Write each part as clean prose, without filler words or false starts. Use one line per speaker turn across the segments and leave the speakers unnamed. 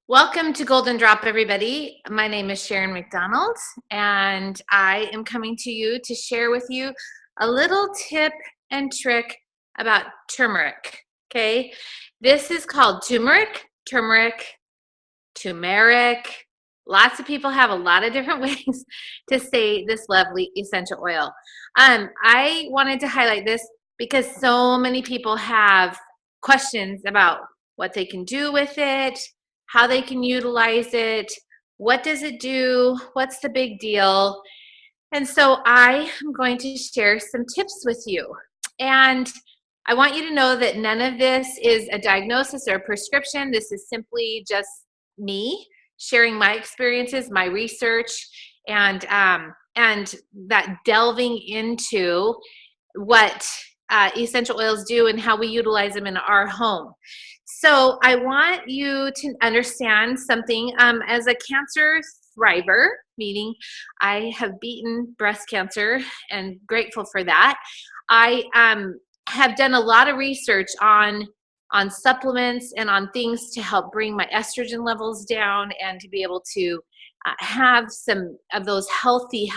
Welcome to Golden Drop, everybody. My name is Sharon McDonald, and I am coming to you to share with you a little tip and trick about turmeric. Okay, this is called turmeric. Lots of people have a lot of different ways to say this lovely essential oil. I wanted to highlight this because so many people have questions about what they can do with it, how they can utilize it, what does it do, what's the big deal. And so I am going to share some tips with you. And I want you to know that none of this is a diagnosis or a prescription. This is simply just me sharing my experiences, my research, and that delving into what essential oils do and how we utilize them in our home. So I want you to understand something. As a cancer thriver, meaning I have beaten breast cancer and grateful for that, I have done a lot of research on supplements and on things to help bring my estrogen levels down and to be able to have some of those healthy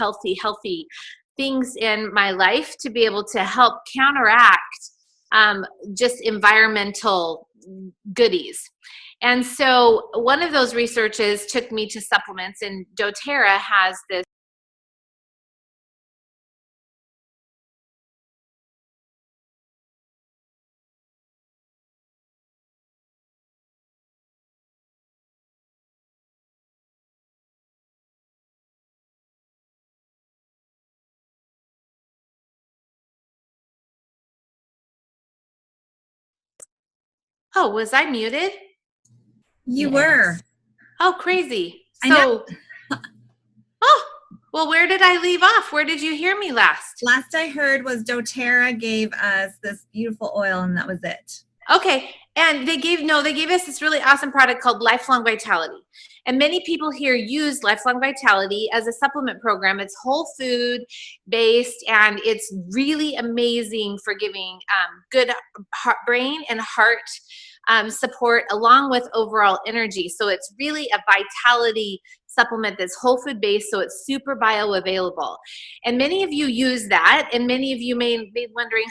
things in my life to be able to help counteract just environmental goodies. And so one of those researches took me to supplements, and doTERRA has this Oh, was I muted?
You were.
Oh, crazy.
I know.
Oh, well, where did I leave off? Where did you hear me last?
Last I heard was doTERRA gave us this beautiful oil, and that was it.
Okay. And they gave us this really awesome product called Lifelong Vitality. And many people here use Lifelong Vitality as a supplement program. It's whole food based, and it's really amazing for giving good brain and heart support along with overall energy. So it's really a vitality supplement that's whole food based, so it's super bioavailable. And many of you use that, and many of you may be wondering,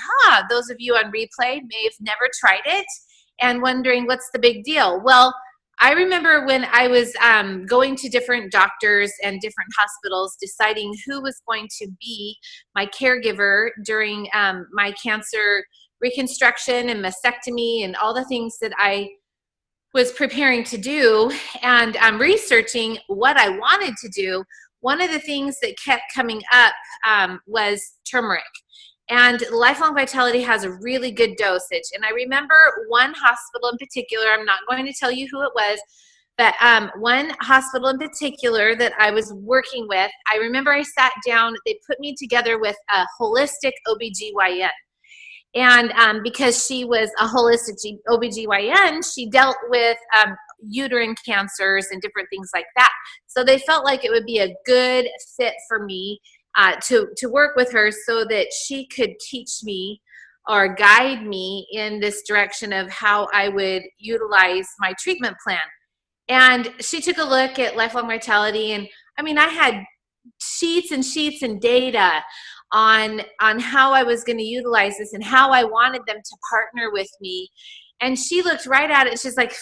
those of you on replay may have never tried it and wondering what's the big deal. Well, I remember when I was going to different doctors and different hospitals deciding who was going to be my caregiver during my cancer reconstruction and mastectomy and all the things that I was preparing to do, and I'm researching what I wanted to do. One of the things that kept coming up was turmeric. And Lifelong Vitality has a really good dosage. And I remember one hospital in particular, I'm not going to tell you who it was, but one hospital in particular that I was working with, I remember I sat down, they put me together with a holistic OBGYN. And because she was a holistic OBGYN, she dealt with uterine cancers and different things like that. So they felt like it would be a good fit for me to work with her so that she could teach me or guide me in this direction of how I would utilize my treatment plan. And she took a look at Lifelong Vitality, and I mean, I had sheets and sheets and data on how I was going to utilize this and how I wanted them to partner with me. And she looked right at it. She's like,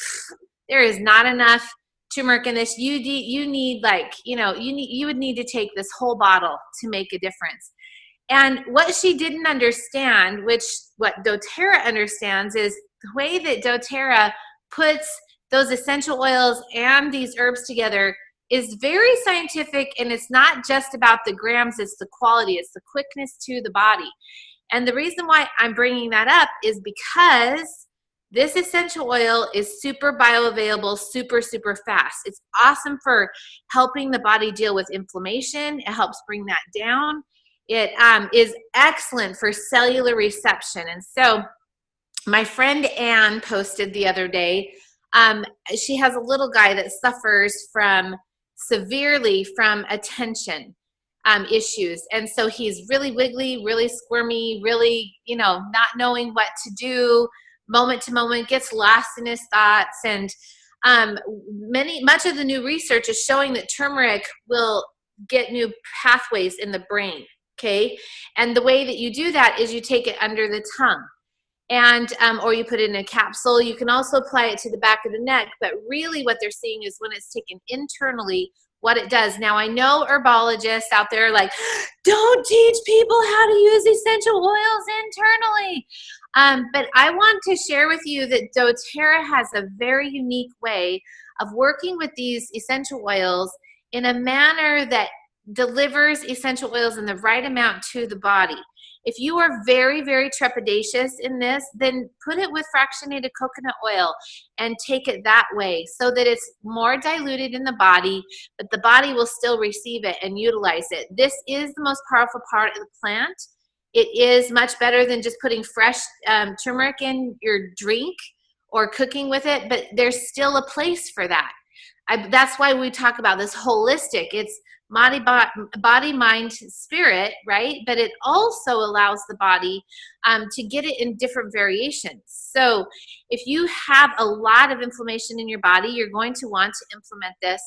there is not enough turmeric in this. You need like, you would need to take this whole bottle to make a difference. And what she didn't understand, which what doTERRA understands, is the way that doTERRA puts those essential oils and these herbs together is very scientific, and it's not just about the grams, it's the quality, it's the quickness to the body. And the reason why I'm bringing that up is because this essential oil is super bioavailable, super fast. It's awesome for helping the body deal with inflammation. It helps bring that down. It is excellent for cellular reception. And so my friend Anne posted the other day, she has a little guy that suffers severely from attention issues. And so he's really wiggly, really squirmy, really, not knowing what to do, moment to moment, gets lost in his thoughts. And Much of the new research is showing that turmeric will get new pathways in the brain, okay? And the way that you do that is you take it under the tongue, and or you put it in a capsule. You can also apply it to the back of the neck, but really what they're seeing is when it's taken internally, what it does. Now, I know herbologists out there are like, don't teach people how to use essential oils internally. But I want to share with you that doTERRA has a very unique way of working with these essential oils in a manner that delivers essential oils in the right amount to the body. If you are very, very trepidatious in this, then put it with fractionated coconut oil and take it that way so that it's more diluted in the body, but the body will still receive it and utilize it. This is the most powerful part of the plant. It is much better than just putting fresh turmeric in your drink or cooking with it, but there's still a place for that. That's why we talk about this holistic. It's body, mind, spirit, right? But it also allows the body to get it in different variations. So if you have a lot of inflammation in your body, you're going to want to implement this.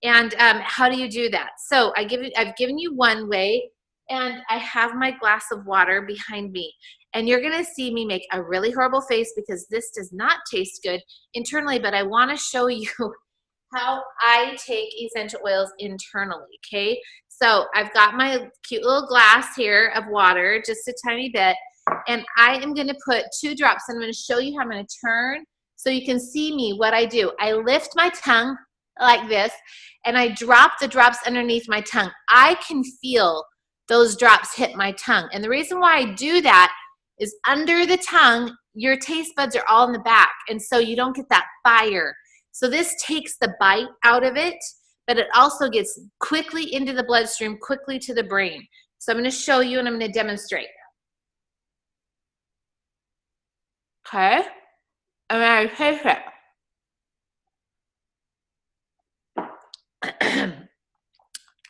And how do you do that? So I've given you one way, and I have my glass of water behind me. And you're going to see me make a really horrible face because this does not taste good internally, but I want to show you how I take essential oils internally, okay? So I've got my cute little glass here of water, just a tiny bit, and I am gonna put 2 drops, and I'm gonna show you how I'm gonna turn so you can see me, what I do. I lift my tongue like this, and I drop the drops underneath my tongue. I can feel those drops hit my tongue, and the reason why I do that is under the tongue, your taste buds are all in the back, and so you don't get that fire. So this takes the bite out of it, but it also gets quickly into the bloodstream, quickly to the brain. So I'm going to show you and I'm going to demonstrate. Okay. I'm going to taste it.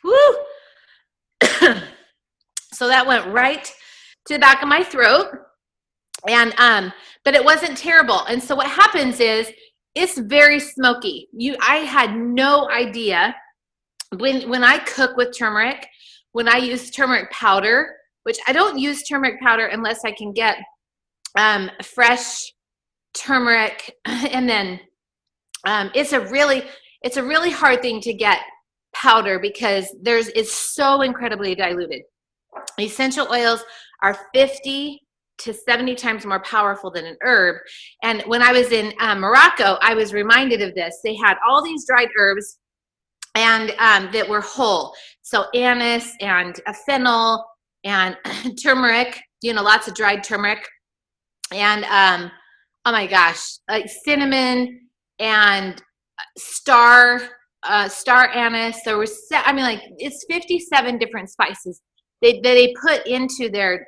Woo! So that went right to the back of my throat. And but it wasn't terrible. And so what happens is, it's very smoky. I had no idea when I cook with turmeric, when I use turmeric powder, which I don't use turmeric powder unless I can get fresh turmeric, and then it's a really hard thing to get powder because it's so incredibly diluted. Essential oils are 50 to 70 times more powerful than an herb. And when I was in Morocco, I was reminded of this. They had all these dried herbs and that were whole. So anise and fennel and turmeric, lots of dried turmeric. And oh my gosh, like cinnamon and star anise. There was, it's 57 different spices they put into their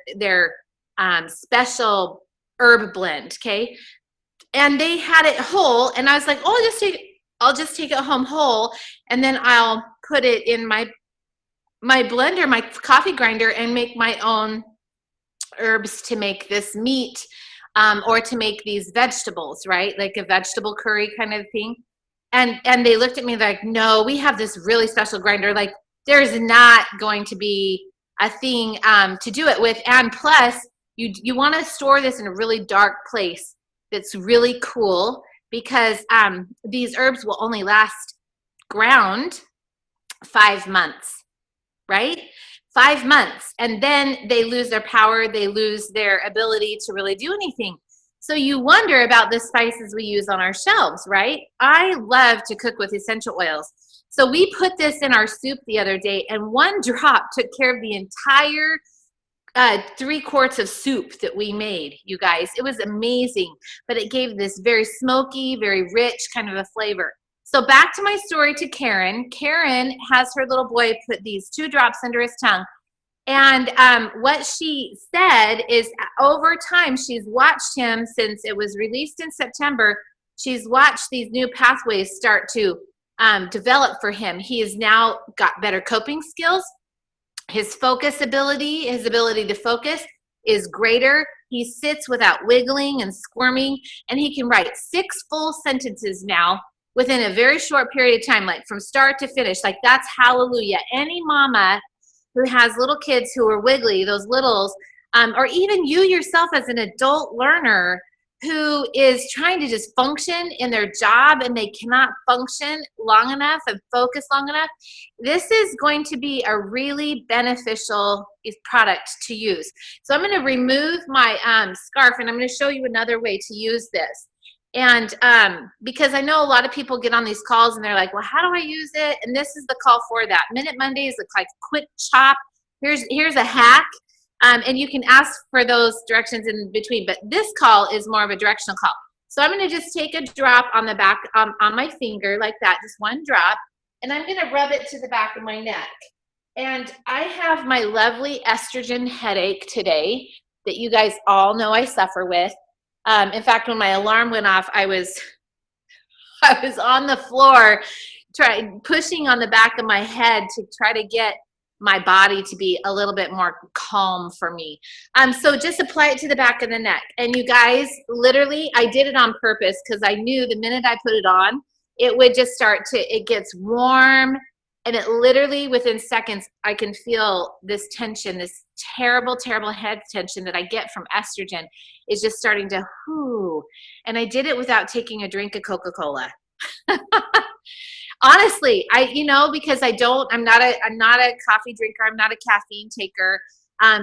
special herb blend, okay? And they had it whole, and I was like, oh, I'll just take it home whole, and then I'll put it in my blender, my coffee grinder, and make my own herbs to make this meat, or to make these vegetables, right? Like a vegetable curry kind of thing. And they looked at me like, no, we have this really special grinder. Like, there's not going to be a thing to do it with. And plus, you want to store this in a really dark place that's really cool, because these herbs will only last ground 5 months, right? 5 months. And then they lose their power. They lose their ability to really do anything. So you wonder about the spices we use on our shelves, right? I love to cook with essential oils. So we put this in our soup the other day, and 1 drop took care of the entire 3 quarts of soup that we made, you guys. It was amazing, but it gave this very smoky, very rich kind of a flavor. So back to my story to Karen. Karen has her little boy put these 2 drops under his tongue. And what she said is, over time, she's watched him since it was released in September. She's watched these new pathways start to develop for him. He has now got better coping skills. His focus ability, his ability to focus is greater. He sits without wiggling and squirming, and he can write 6 full sentences now within a very short period of time, like from start to finish. Like, that's hallelujah. Any mama who has little kids who are wiggly, those littles, or even you yourself as an adult learner who is trying to just function in their job and they cannot function long enough and focus long enough, this is going to be a really beneficial product to use. So I'm going to remove my scarf, and I'm going to show you another way to use this. And because I know a lot of people get on these calls and they're like, well, how do I use it? And this is the call for that. Minute Mondays look like quick chop. Here's a hack. And you can ask for those directions in between, but this call is more of a directional call. So I'm going to just take a drop on the back, on my finger like that, just one drop, and I'm going to rub it to the back of my neck. And I have my lovely estrogen headache today that you guys all know I suffer with. In fact, when my alarm went off, I was on the floor pushing on the back of my head to try to get my body to be a little bit more calm for me. So just apply it to the back of the neck. And you guys, literally, I did it on purpose because I knew the minute I put it on, it would just it gets warm. And it literally, within seconds, I can feel this tension, this terrible, terrible head tension that I get from estrogen is just starting to whoo. And I did it without taking a drink of Coca-Cola. Honestly, because I'm not a coffee drinker. I'm not a caffeine taker.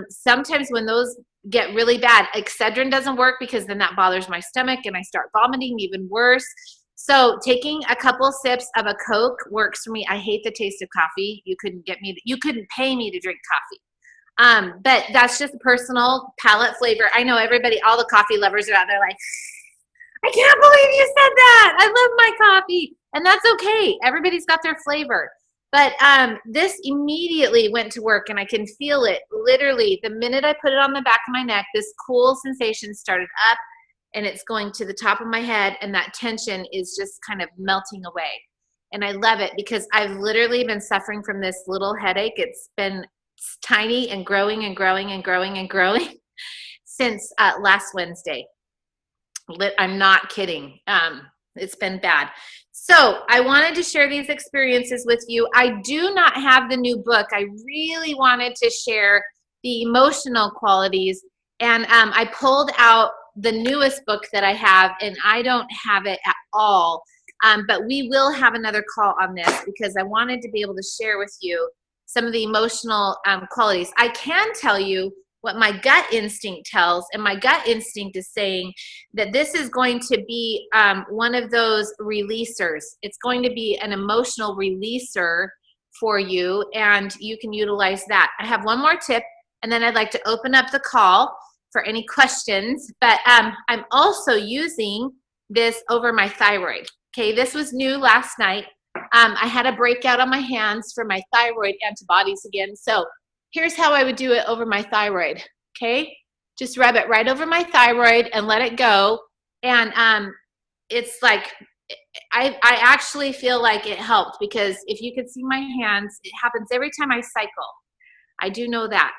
Sometimes when those get really bad, Excedrin doesn't work because then that bothers my stomach and I start vomiting even worse. So taking a couple sips of a Coke works for me. I hate the taste of coffee. You couldn't pay me to drink coffee. But that's just a personal palate flavor. I know everybody, all the coffee lovers are out there like, I can't believe you said that. I love my coffee. And that's okay. Everybody's got their flavor. But this immediately went to work, and I can feel it literally the minute I put it on the back of my neck. This cool sensation started up, and it's going to the top of my head, and that tension is just kind of melting away. And I love it because I've literally been suffering from this little headache. It's been tiny and growing and growing and growing and growing since last Wednesday. I'm not kidding. It's been bad. So I wanted to share these experiences with you. I do not have the new book. I really wanted to share the emotional qualities. And I pulled out the newest book that I have, and I don't have it at all. But we will have another call on this because I wanted to be able to share with you some of the emotional qualities. I can tell you what my gut instinct tells, and my gut instinct is saying that this is going to be one of those releasers. It's going to be an emotional releaser for you, and you can utilize that. I have one more tip, and then I'd like to open up the call for any questions, but I'm also using this over my thyroid. Okay, this was new last night. I had a breakout on my hands for my thyroid antibodies again, so here's how I would do it over my thyroid, okay? Just rub it right over my thyroid and let it go. And it's like, I actually feel like it helped because if you could see my hands, it happens every time I cycle. I do know that.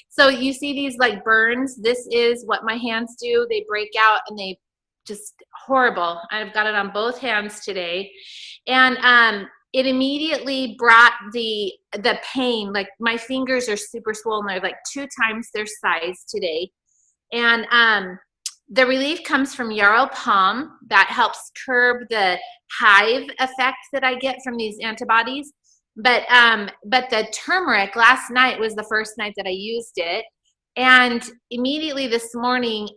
So you see these like burns. This is what my hands do. They break out and they just horrible. I've got it on both hands today. And it immediately brought the pain. Like my fingers are super swollen. They're like 2 times their size today. And the relief comes from yarrow palm. That helps curb the hive effect that I get from these antibodies. But the turmeric, last night was the first night that I used it. And immediately this morning,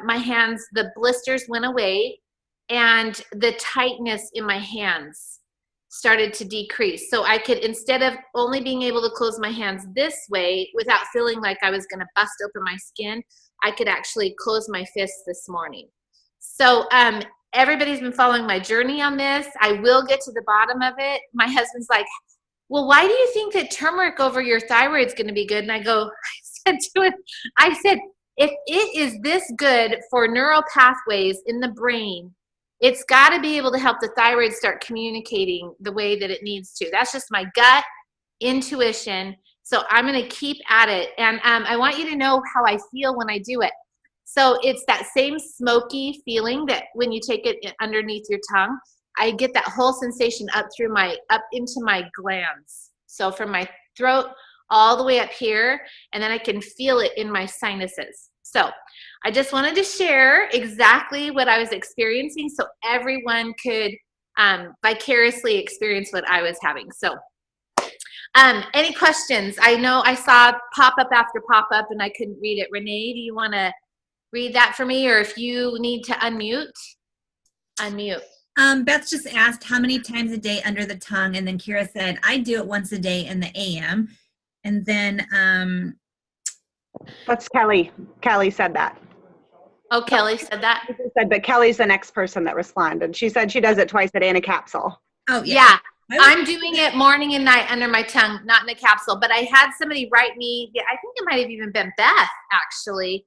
my hands, the blisters went away and the tightness in my hands started to decrease. So I could, instead of only being able to close my hands this way without feeling like I was going to bust open my skin, I could actually close my fists this morning. So everybody's been following my journey on this. I will get to the bottom of it. My husband's like, well, why do you think that turmeric over your thyroid is going to be good? And I said, if it is this good for neural pathways in the brain, it's got to be able to help the thyroid start communicating the way that it needs to. That's just my gut intuition. So I'm going to keep at it. And I want you to know how I feel when I do it. So it's that same smoky feeling that when you take it underneath your tongue. I get that whole sensation up into my glands. So from my throat all the way up here, and then I can feel it in my sinuses. So I just wanted to share exactly what I was experiencing so everyone could vicariously experience what I was having. So any questions? I know I saw pop-up after pop-up and I couldn't read it. Renee, do you want to read that for me? Or if you need to unmute.
Beth just asked how many times a day under the tongue, and then Kira said, I do it once a day in the AM. And then
that's Kelly. Kelly said that.
Oh, Kelly said that?
She said, but Kelly's the next person that responded. She said she does it twice a day in a capsule.
Oh, yeah.
I'm doing it morning and night under my tongue, not in a capsule. But I had somebody write me, I think it might have even been Beth, actually.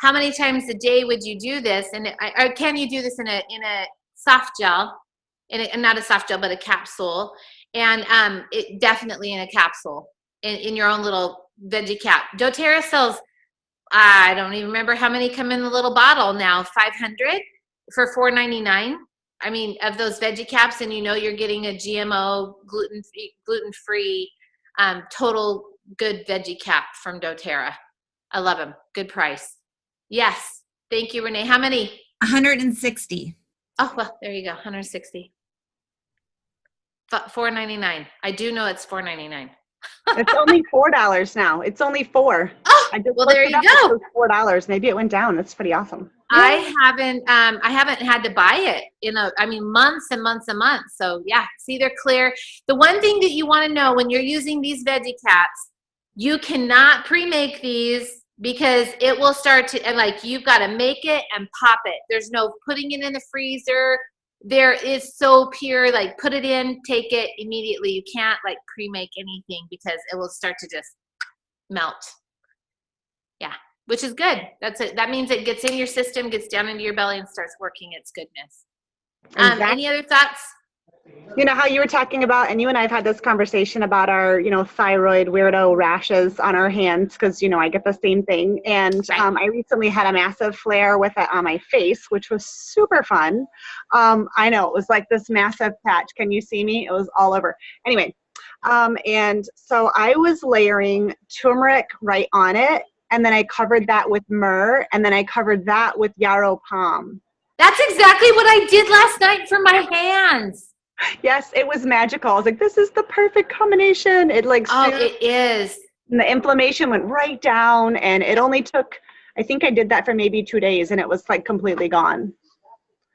How many times a day would you do this? And or can you do this in a soft gel? Not a soft gel, but a capsule. And it definitely in a capsule, in your own little veggie cap. doTERRA sells, I don't even remember how many come in the little bottle now, 500 for $4.99. I mean, of those veggie caps, and you're getting a GMO, gluten-free, total good veggie cap from doTERRA. I love them. Good price. Yes. Thank you, Renee. How many?
160.
Oh, well, there you go. 160. $4.99. I do know it's $4.99.
It's only $4 now. It's only $4.
Oh,
I just
well, there you go.
$4. Maybe it went down. That's pretty awesome.
I haven't had to buy it in months and months and months. So yeah, see, they're clear. The one thing that you want to know when you're using these veggie caps, you cannot pre-make these because it will start to, and you've got to make it and pop it. There's no putting it in the freezer. There is so pure, put it in, take it immediately. You can't pre-make anything because it will start to just melt. Yeah, which is good. That's it. That means it gets in your system, gets down into your belly, and starts working its goodness.
Exactly.
Any other thoughts?
You know how you were talking about, and you and I have had this conversation about our, thyroid weirdo rashes on our hands, because, I get the same thing. And
Right.
I recently had a massive flare with it on my face, which was super fun. I know, it was like this massive patch. Can you see me? It was all over. Anyway, and so I was layering turmeric right on it, and then I covered that with myrrh, and then I covered that with yarrow palm.
That's exactly what I did last night for my hands.
Yes, it was magical. I was like, this is the perfect combination. It
it is.
And the inflammation went right down, and it only took, I think I did that for maybe 2 days, and it was completely gone.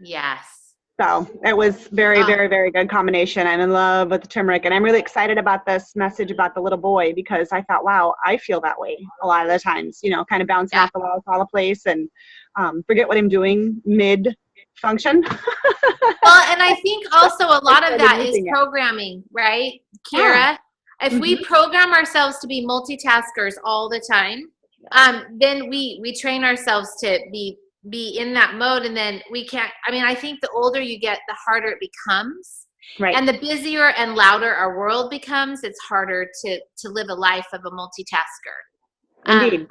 Yes.
So it was very, very, very good combination. I'm in love with the turmeric, and I'm really excited about this message about the little boy, because I thought, wow, I feel that way a lot of the times, kind of bouncing off the walls all the place, and forget what I'm doing mid-function.
Well, and I think also a lot of that is programming, right, Kira? If we program ourselves to be multitaskers all the time, then we train ourselves to be in that mode, and then we can't. I mean, I think the older you get, the harder it becomes,
right?
And the busier and louder our world becomes, it's harder to live a life of a multitasker.
Indeed.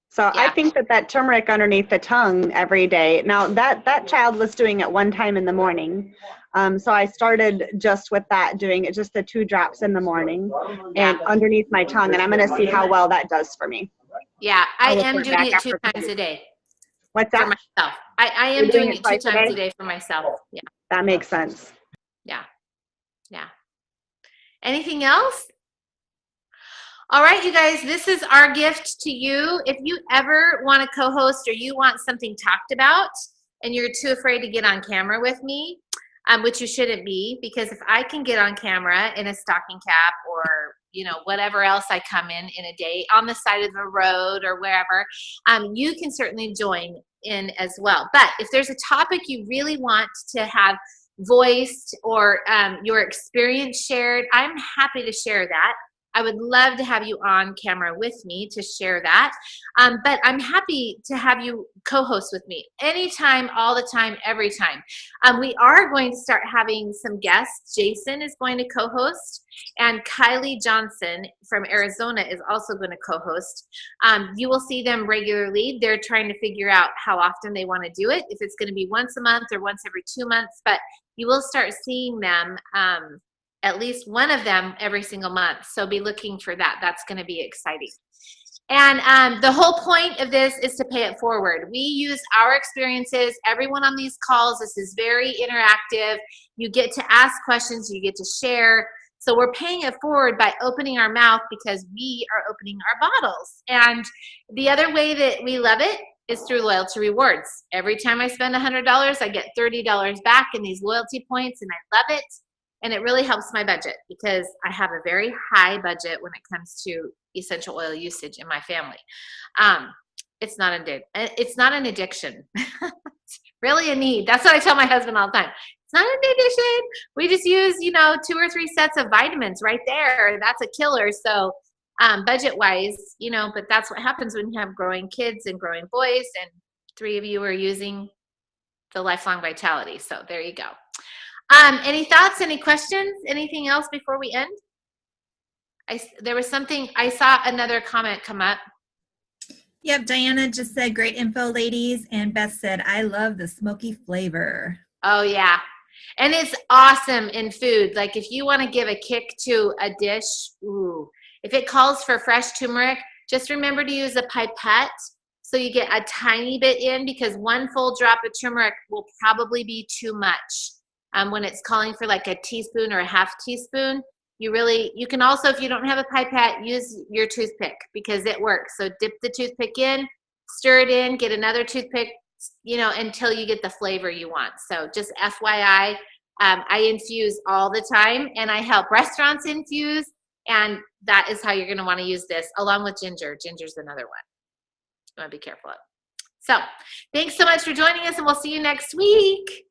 So
yeah.
I think that turmeric underneath the tongue every day. Now that child was doing it one time in the morning. So I started just with that, doing it just the 2 drops in the morning and underneath my tongue. And I'm going to see how well that does for me.
Yeah, I am doing it 2 times a day.
What's that?
For myself. I am doing it 2 times a day for myself. Yeah.
That makes sense.
Yeah. Yeah. Anything else? All right, you guys, this is our gift to you. If you ever want to co-host or you want something talked about and you're too afraid to get on camera with me, which you shouldn't be, because if I can get on camera in a stocking cap or, whatever else I come in a day on the side of the road or wherever, you can certainly join in as well. But if there's a topic you really want to have voiced or your experience shared, I'm happy to share that. I would love to have you on camera with me to share that. But I'm happy to have you co-host with me anytime, all the time, every time. We are going to start having some guests. Jason is going to co-host, and Kylie Johnson from Arizona is also going to co-host. You will see them regularly. They're trying to figure out how often they want to do it, if it's going to be once a month or once every 2 months, but you will start seeing them, at least one of them every single month. So be looking for that. That's going to be exciting. And the whole point of this is to pay it forward. We use our experiences. Everyone on these calls, this is very interactive. You get to ask questions. You get to share. So we're paying it forward by opening our mouth because we are opening our bottles. And the other way that we love it is through loyalty rewards. Every time I spend $100, I get $30 back in these loyalty points, and I love it. And it really helps my budget because I have a very high budget when it comes to essential oil usage in my family. It's not an addiction. It's really a need. That's what I tell my husband all the time. It's not an addiction. We just use, 2 or 3 sets of vitamins right there. That's a killer. So budget wise, but that's what happens when you have growing kids and growing boys, and 3 of you are using the Lifelong Vitality. So there you go. Any thoughts, any questions, anything else before we end? There was something, I saw another comment come up.
Yep, Diana just said, great info, ladies. And Beth said, I love the smoky flavor.
Oh, yeah. And it's awesome in food. Like if you want to give a kick to a dish, if it calls for fresh turmeric, just remember to use a pipette so you get a tiny bit in, because 1 full drop of turmeric will probably be too much. When it's calling for like a teaspoon or a half teaspoon, you can also, if you don't have a pipette, use your toothpick because it works. So dip the toothpick in, stir it in, get another toothpick, until you get the flavor you want. So just FYI, I infuse all the time, and I help restaurants infuse, and that is how you're going to want to use this along with ginger. Ginger's another one you want to be careful of. So thanks so much for joining us, and we'll see you next week.